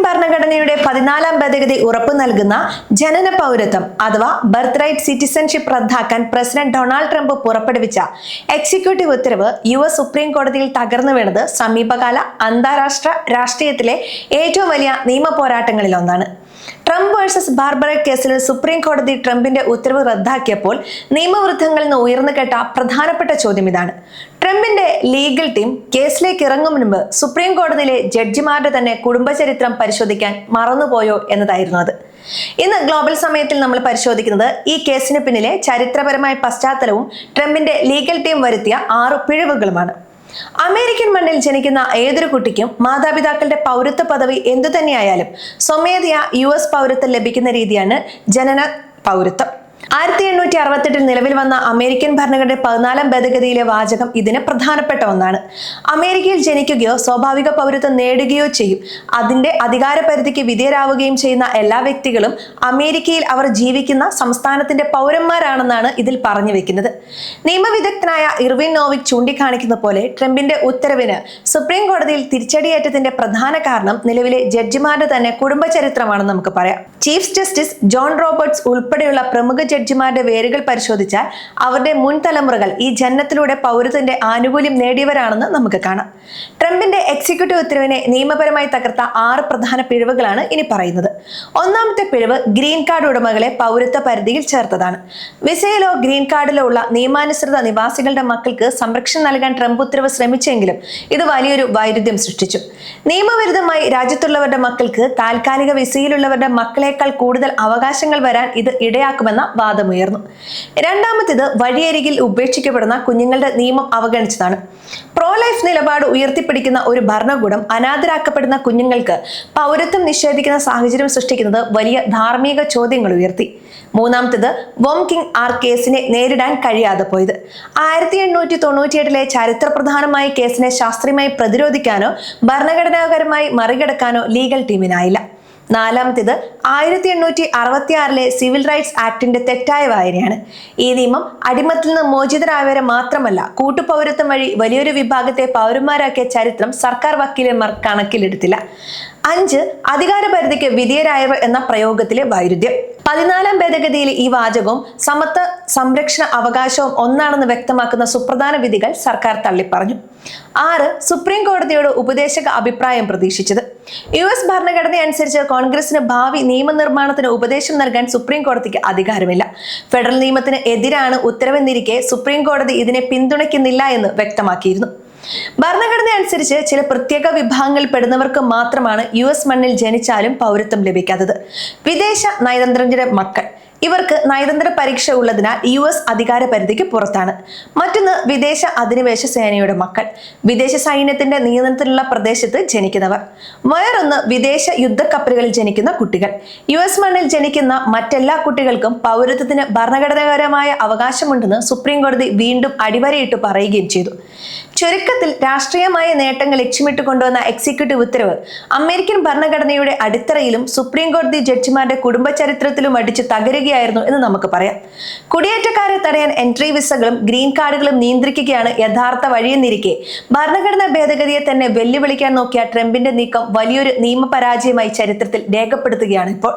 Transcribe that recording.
ഭരണഘടനയുടെ 14-ാം ഭേദഗതി ഉറപ്പു നൽകുന്ന ജനന പൗരത്വം അഥവാ ബർത്ത് റൈറ്റ് സിറ്റിസൺഷിപ്പ് റദ്ദാക്കാൻ പ്രസിഡന്റ് ഡൊണാൾഡ് ട്രംപ് പുറപ്പെടുവിച്ച എക്സിക്യൂട്ടീവ് ഉത്തരവ് US സുപ്രീം കോടതിയിൽ തകർന്നു വീണത് സമീപകാല അന്താരാഷ്ട്ര രാഷ്ട്രീയത്തിലെ ഏറ്റവും വലിയ നിയമ പോരാട്ടങ്ങളിൽ ഒന്നാണ്. ട്രംപ് വേഴ്സസ് ബാർബറ കേസിൽ സുപ്രീം കോടതി ട്രംപിന്റെ ഉത്തരവ് റദ്ദാക്കിയപ്പോൾ നിയമവൃദ്ധങ്ങളിൽ നിന്ന് ഉയർന്നു കേട്ട പ്രധാനപ്പെട്ട ചോദ്യം ഇതാണ്: ട്രംപിന്റെ ലീഗൽ ടീം കേസിലേക്ക് ഇറങ്ങും മുൻപ് സുപ്രീം കോടതിയിലെ ജഡ്ജിമാരുടെ തന്നെ കുടുംബചരിത്രം പരിശോധിക്കാൻ മറന്നുപോയോ എന്നതായിരുന്നു അത്. ഇന്ന് ഗ്ലോബൽ സമയത്തിൽ നമ്മൾ പരിശോധിക്കുന്നത് ഈ കേസിന് പിന്നിലെ ചരിത്രപരമായ പശ്ചാത്തലവും ട്രംപിന്റെ ലീഗൽ ടീം വരുത്തിയ 6 പിഴവുകളുമാണ്. അമേരിക്കൻ മണ്ണിൽ ജനിക്കുന്ന ഏതൊരു കുട്ടിക്കും മാതാപിതാക്കളുടെ പൗരത്വ പദവി എന്തു തന്നെയായാലും സ്വമേധയാ US പൗരത്വം ലഭിക്കുന്ന രീതിയാണ് ജനന പൗരത്വം. 1868 നിലവിൽ വന്ന അമേരിക്കൻ ഭരണഘടനയുടെ 14-ാം ഭേദഗതിയിലെ വാചകം ഇതിന് പ്രധാനപ്പെട്ട ഒന്നാണ്. അമേരിക്കയിൽ ജനിക്കുകയോ സ്വാഭാവിക പൗരത്വം നേടുകയോ ചെയ്യും, അതിന്റെ അധികാര പരിധിക്ക് വിധേയരാവുകയും ചെയ്യുന്ന എല്ലാ വ്യക്തികളും അമേരിക്കയിൽ അവർ ജീവിക്കുന്ന സംസ്ഥാനത്തിന്റെ പൗരന്മാരാണെന്നാണ് ഇതിൽ പറഞ്ഞു വെക്കുന്നത്. നിയമവിദഗ്ധനായ ഇർവിൻ നോവിക് ചൂണ്ടിക്കാണിക്കുന്ന പോലെ ട്രംപിന്റെ ഉത്തരവിന് സുപ്രീം കോടതിയിൽ തിരിച്ചടിയേറ്റത്തിന്റെ പ്രധാന കാരണം നിലവിലെ ജഡ്ജിമാരുടെ തന്നെ കുടുംബചരിത്രമാണെന്ന് നമുക്ക് പറയാം. ചീഫ് ജസ്റ്റിസ് ജോൺ റോബർട്ട്സ് ഉൾപ്പെടെയുള്ള പ്രമുഖ ജഡ്ജിമാരുടെ വേരുകൾ പരിശോധിച്ചാൽ അവരുടെ മുൻ തലമുറകൾ ഈ ജനനത്തിലൂടെ പൗരത്വത്തിന്റെ ആനുകൂല്യം നേടിയവരാണെന്ന് നമുക്ക് കാണാം. ട്രംപിന്റെ എക്സിക്യൂട്ടീവ് ഉത്തരവിനെ നിയമപരമായി തകർത്ത 6 പ്രധാന പിഴവുകളാണ് ഇനി പറയുന്നത്. ഒന്നാമത്തെ പിഴവ് ഗ്രീൻ കാർഡ് ഉടമകളെ പൗരത്വ പരിധിയിൽ ചേർത്തതാണ്. വിസയിലോ ഗ്രീൻ കാർഡിലോ ഉള്ള നിയമാനുസൃത നിവാസികളുടെ മക്കൾക്ക് സംരക്ഷണം നൽകാൻ ട്രംപ് ഉത്തരവ് ശ്രമിച്ചെങ്കിലും ഇത് വലിയൊരു വൈരുദ്ധ്യം സൃഷ്ടിച്ചു. നിയമവിരുദ്ധമായി രാജ്യത്തുള്ളവരുടെ മക്കൾക്ക് താൽക്കാലിക വിസയിലുള്ളവരുടെ മക്കളെക്കാൾ കൂടുതൽ അവകാശങ്ങൾ വരാൻ ഇത് ഇടയാക്കുമെന്ന വാദമുയർന്നു. രണ്ടാമത്തേത് വഴിയരികിൽ ഉപേക്ഷിക്കപ്പെടുന്ന കുഞ്ഞുങ്ങളുടെ നിയമം അവഗണിച്ചതാണ്. പ്രോ ലൈഫ് നിലപാട് ഉയർത്തിപ്പിടിക്കുന്ന ഒരു ഭരണകൂടം അനാഥരാക്കപ്പെടുന്ന കുഞ്ഞുങ്ങൾക്ക് പൗരത്വം നിഷേധിക്കുന്ന സാഹചര്യം സൃഷ്ടിക്കുന്നത് വലിയ ധാർമ്മിക ചോദ്യങ്ങൾ ഉയർത്തി. മൂന്നാമത്തേത് വോം കിങ് ആർ കേസിനെ നേരിടാൻ കഴിയാതെ പോയത്. 1898 ചരിത്രപ്രധാനമായ കേസിനെ ശാസ്ത്രീയമായി പ്രതിരോധിക്കാനോ ഭരണഘടനാപരമായി മറികടക്കാനോ ലീഗൽ ടീമിനായില്ല. നാലാമത്തേത് 1866 സിവിൽ റൈറ്റ്സ് ആക്ടിന്റെ തെറ്റായ വായനയാണ്. ഈ നിയമം അടിമത്തിൽ നിന്ന് മോചിതരായവരെ മാത്രമല്ല, കൂട്ടുപൗരത്വം വഴി വലിയൊരു വിഭാഗത്തെ പൗരന്മാരാക്കിയ ചരിത്രം സർക്കാർ വക്കീലന്മാർ കണക്കിലെടുത്തില്ല. 5 അധികാര പരിധിക്ക് വിധേയരായവർ എന്ന പ്രയോഗത്തിലെ വൈരുദ്ധ്യം. 14-ാം ഭേദഗതിയിലെ ഈ വാചകവും സമത്വ സംരക്ഷണ അവകാശവും ഒന്നാണെന്ന് വ്യക്തമാക്കുന്ന സുപ്രധാന വിധികൾ സർക്കാർ തള്ളിപ്പറഞ്ഞു. 6 സുപ്രീം കോടതിയോട് ഉപദേശക അഭിപ്രായം പ്രതീക്ഷിച്ചത്. US ഭരണഘടന അനുസരിച്ച് കോൺഗ്രസിന് ഭാവി നിയമനിർമ്മാണത്തിന് ഉപദേശം നൽകാൻ സുപ്രീം കോടതിക്ക് അധികാരമില്ല. ഫെഡറൽ നിയമത്തിന് എതിരാണ് ഉത്തരവെന്നിരിക്കെ സുപ്രീം കോടതി ഇതിനെ പിന്തുണയ്ക്കുന്നില്ല എന്ന് വ്യക്തമാക്കിയിരുന്നു. ഭരണഘടന അനുസരിച്ച് ചില പ്രത്യേക വിഭാഗങ്ങളിൽ പെടുന്നവർക്ക് മാത്രമാണ് US മണ്ണിൽ ജനിച്ചാലും പൗരത്വം ലഭിക്കാത്തത്. വിദേശ നയതന്ത്രജ്ഞരുടെ മക്കൾ, ഇവർക്ക് നയതന്ത്ര പരീക്ഷ ഉള്ളതിനാൽ US അധികാര പരിധിക്ക് പുറത്താണ്. മറ്റൊന്ന് വിദേശ അധിനിവേശ സേനയുടെ മക്കൾ, വിദേശ സൈന്യത്തിന്റെ നിയന്ത്രണത്തിലുള്ള പ്രദേശത്ത് ജനിക്കുന്നവർ. വേറൊന്ന് വിദേശ യുദ്ധക്കപ്പലുകളിൽ ജനിക്കുന്ന കുട്ടികൾ. US മണ്ണിൽ ജനിക്കുന്ന മറ്റെല്ലാ കുട്ടികൾക്കും പൗരത്വത്തിന് ഭരണഘടനാപരമായ അവകാശമുണ്ടെന്ന് സുപ്രീം കോടതി വീണ്ടും അടിവരയിട്ട് പറയുകയും ചെയ്തു. ചുരുക്കത്തിൽ രാഷ്ട്രീയമായ നേട്ടങ്ങൾ ലക്ഷ്യമിട്ട് കൊണ്ടുവന്ന എക്സിക്യൂട്ടീവ് ഉത്തരവ് അമേരിക്കൻ ഭരണഘടനയുടെ അടിത്തറയിലും സുപ്രീം കോടതി ജഡ്ജിമാരുടെ കുടുംബചരിത്രത്തിലും അടിച്ച് തകരുകയായിരുന്നു എന്ന് നമുക്ക് പറയാം. കുടിയേറ്റക്കാരെ തടയാൻ എൻട്രി വിസകളും ഗ്രീൻ കാർഡുകളും നിയന്ത്രിക്കുകയാണ് യഥാർത്ഥ വഴിയെന്നിരിക്കെ ഭരണഘടനാ ഭേദഗതിയെ തന്നെ വെല്ലുവിളിക്കാൻ നോക്കിയ ട്രംപിന്റെ നീക്കം വലിയൊരു നിയമപരാജയമായി ചരിത്രത്തിൽ രേഖപ്പെടുത്തുകയാണ് ഇപ്പോൾ.